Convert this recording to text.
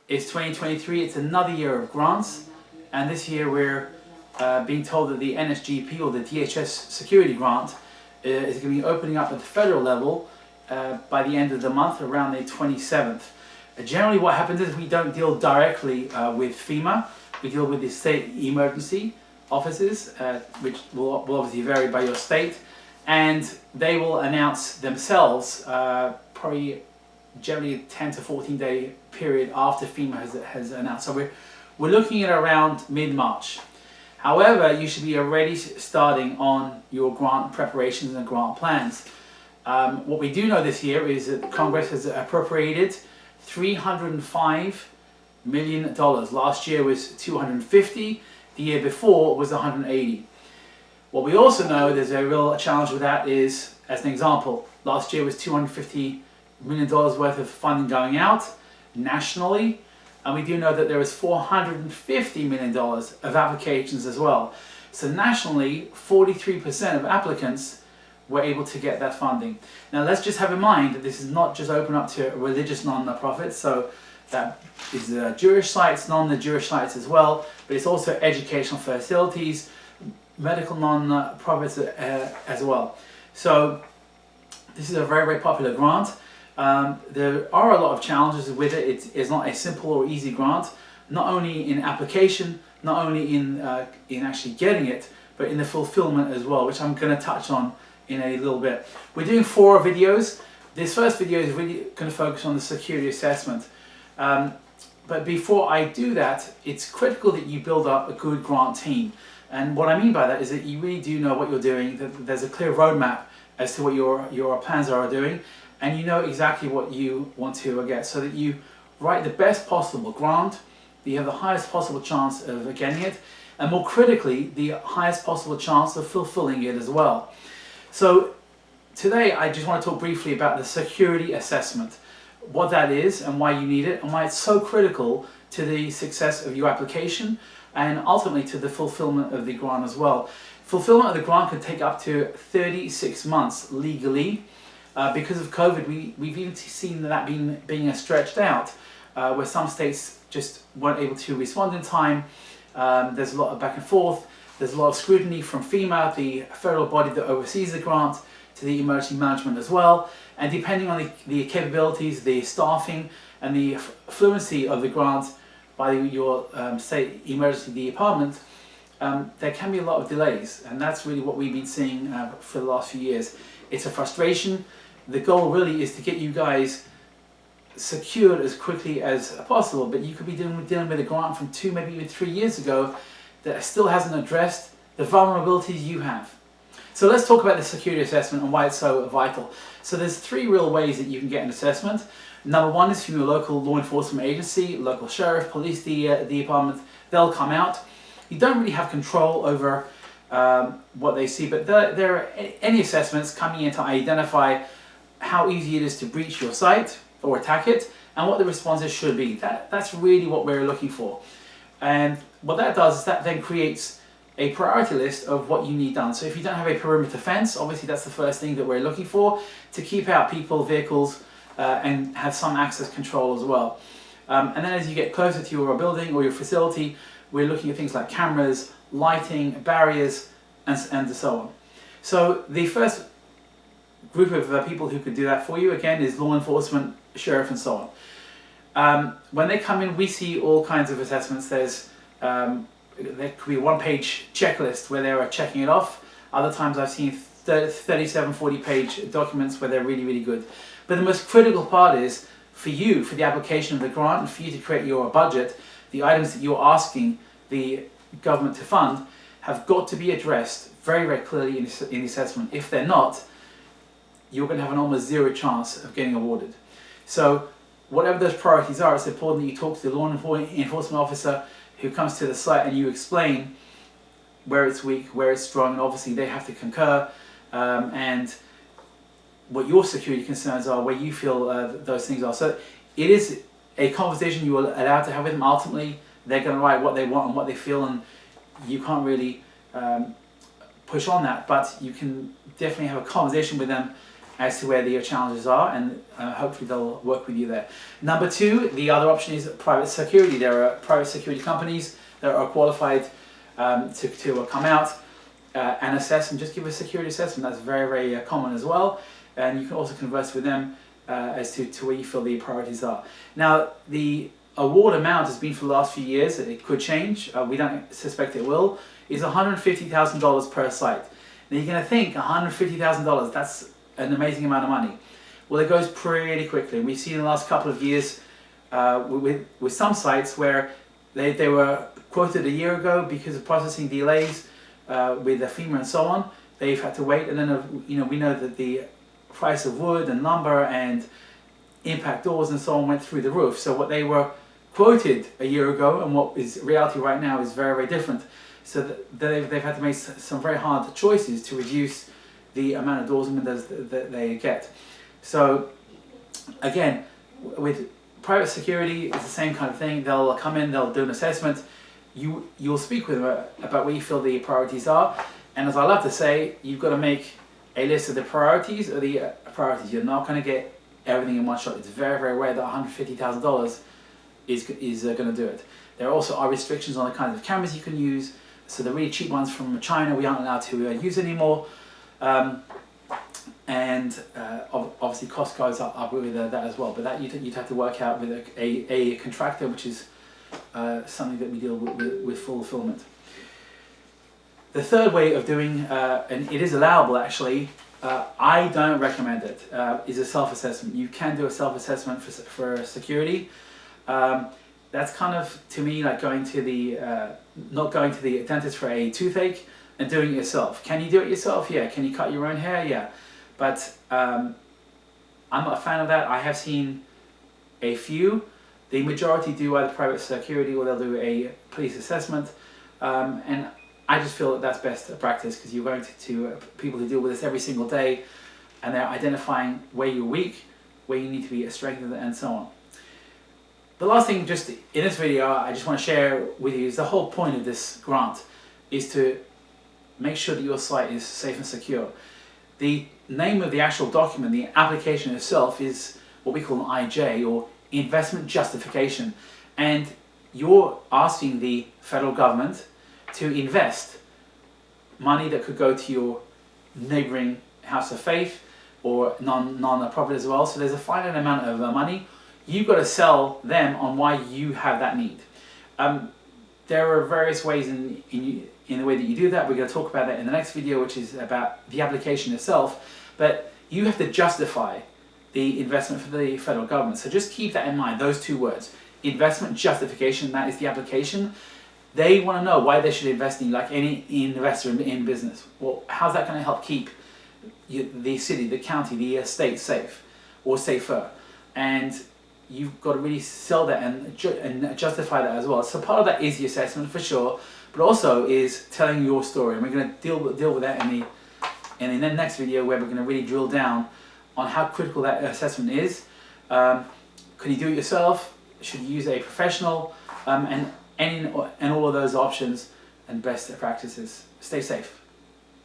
It's 2023, it's another year of grants, and this year we're being told that the NSGP, or the DHS security grant, is going to be opening up at the federal level by the end of the month, around the 27th. Generally what happens is we don't deal directly with FEMA, we deal with the state emergency offices, which will obviously vary by your state, and they will announce themselves probably generally a 10 to 14 day period after FEMA has announced. So we're looking at around mid-March. However, you should be already starting on your grant preparations and grant plans. What we do know this year is that Congress has appropriated $305 million. Last year was $250, the year before was $180. What we also know there's a real challenge with that is, as an example, last year was $250 million worth of funding going out nationally, and we do know that there was $450 million of applications as well. So nationally, 43% of applicants were able to get that funding. Now let's just have in mind that this is not just open up to religious non-profits, so that is Jewish sites, non-Jewish sites as well, but it's also educational facilities, medical non-profits as well. So this is a very, very popular grant. There are a lot of challenges with it. It's not a simple or easy grant, not only in application, not only in actually getting it, but in the fulfillment as well, which I'm going to touch on in a little bit. We're doing 4 videos. This first video is really going to focus on the security assessment. But before I do that, it's critical that you build up a good grant team. And what I mean by that is that you really do know what you're doing, that there's a clear roadmap as to what your plans are doing, and you know exactly what you want to get, so that you write the best possible grant, that you have the highest possible chance of getting it, and more critically, the highest possible chance of fulfilling it as well. So today I just want to talk briefly about the security assessment, what that is and why you need it, and why it's so critical to the success of your application and ultimately to the fulfillment of the grant as well. Fulfillment of the grant could take up to 36 months legally. Because of COVID, we've even seen that being stretched out, where some states just weren't able to respond in time. There's a lot of back and forth. There's a lot of scrutiny from FEMA, the federal body that oversees the grant, to the emergency management as well. And depending on the capabilities, the staffing, and the fluency of the grant by your state emergency department, there can be a lot of delays. And that's really what we've been seeing for the last few years. It's a frustration. The goal really is to get you guys secured as quickly as possible, but you could be dealing with a grant from 2, maybe even 3 years ago that still hasn't addressed the vulnerabilities you have. So let's talk about the security assessment and why it's so vital. So there's 3 real ways that you can get an assessment. Number 1 is from your local law enforcement agency, local sheriff, police department. They'll come out. You don't really have control over what they see, but there are any assessments coming in to identify how easy it is to breach your site or attack it, and what the responses should be. That's really what we're looking for. And what that does is that then creates a priority list of what you need done. So if you don't have a perimeter fence, obviously that's the first thing that we're looking for, to keep out people, vehicles, and have some access control as well. And then as you get closer to your building or your facility, we're looking at things like cameras, lighting, barriers, and so on. So the first group of people who could do that for you, again, is law enforcement, sheriff, and so on. When they come in, we see all kinds of assessments. There could be a 1-page checklist where they're checking it off. Other times I've seen 37, 40-page documents where they're really, really good. But the most critical part is for you, for the application of the grant, and for you to create your budget, the items that you're asking the government to fund have got to be addressed very, very clearly in the assessment. If they're not, you're going to have an almost 0 chance of getting awarded. So whatever those priorities are, it's important that you talk to the law enforcement officer who comes to the site, and you explain where it's weak, where it's strong, and obviously they have to concur, and what your security concerns are, where you feel those things are. So it is a conversation you are allowed to have with them. Ultimately, they're going to write what they want and what they feel, and you can't really push on that, but you can definitely have a conversation with them as to where your challenges are, and hopefully they'll work with you there. Number two, the other option is private security. There are private security companies that are qualified to come out and assess and just give a security assessment. That's very, very common as well. And you can also converse with them as to where you feel the priorities are. Now, the award amount has been for the last few years, it could change, we don't suspect it will, is $150,000 per site. Now you're going to think $150,000, that's an amazing amount of money. Well, it goes pretty quickly. We've seen in the last couple of years with some sites where they were quoted a year ago because of processing delays with the FEMA and so on. They've had to wait, and then we know that the price of wood and lumber and impact doors and so on went through the roof. So what they were quoted a year ago and what is reality right now is very, very different. So they've had to make some very hard choices to reduce the amount of doors and windows that they get. So again, with private security, it's the same kind of thing. They'll come in, they'll do an assessment. You'll speak with them about where you feel the priorities are. And as I love to say, you've got to make a list of the priorities or the priorities. You're not going to get everything in one shot. It's very, very rare that $150,000 is going to do it. There also are restrictions on the kinds of cameras you can use. So the really cheap ones from China we aren't allowed to use anymore. Obviously cost goes up with that as well. But that you'd have to work out with a contractor, which is something that we deal with fulfillment. The third way of doing, and it is allowable actually, I don't recommend it, is a self-assessment. You can do a self-assessment for security. That's kind of, to me, like going to the, not going to the dentist for a toothache and doing it yourself. Can you do it yourself? Yeah. Can you cut your own hair? Yeah. But I'm not a fan of that. I have seen a few. The majority do either private security or they'll do a police assessment. And I just feel that that's best practice, because you're going to people who deal with this every single day, and they're identifying where you're weak, where you need to be strengthened, and so on. The last thing just in this video I just want to share with you is the whole point of this grant is to make sure that your site is safe and secure. The name of the actual document, the application itself, is what we call an IJ, or investment justification, and you're asking the federal government to invest money that could go to your neighboring house of faith or non-profit as well. So there's a finite amount of money. You've got to sell them on why you have that need. There are various ways in the way that you do that. We're going to talk about that in the next video, which is about the application itself. But you have to justify the investment for the federal government. So just keep that in mind, those two words. Investment justification, that is the application. They want to know why they should invest in, like any investor in business. Well, how's that going to help keep the city, the county, the state safe or safer? And you've got to really sell that and justify that as well. So part of that is the assessment for sure, but also is telling your story. And we're going to deal with that in the next video, where we're going to really drill down on how critical that assessment is. Could you do it yourself? Should you use a professional? And all of those options and best practices. Stay safe.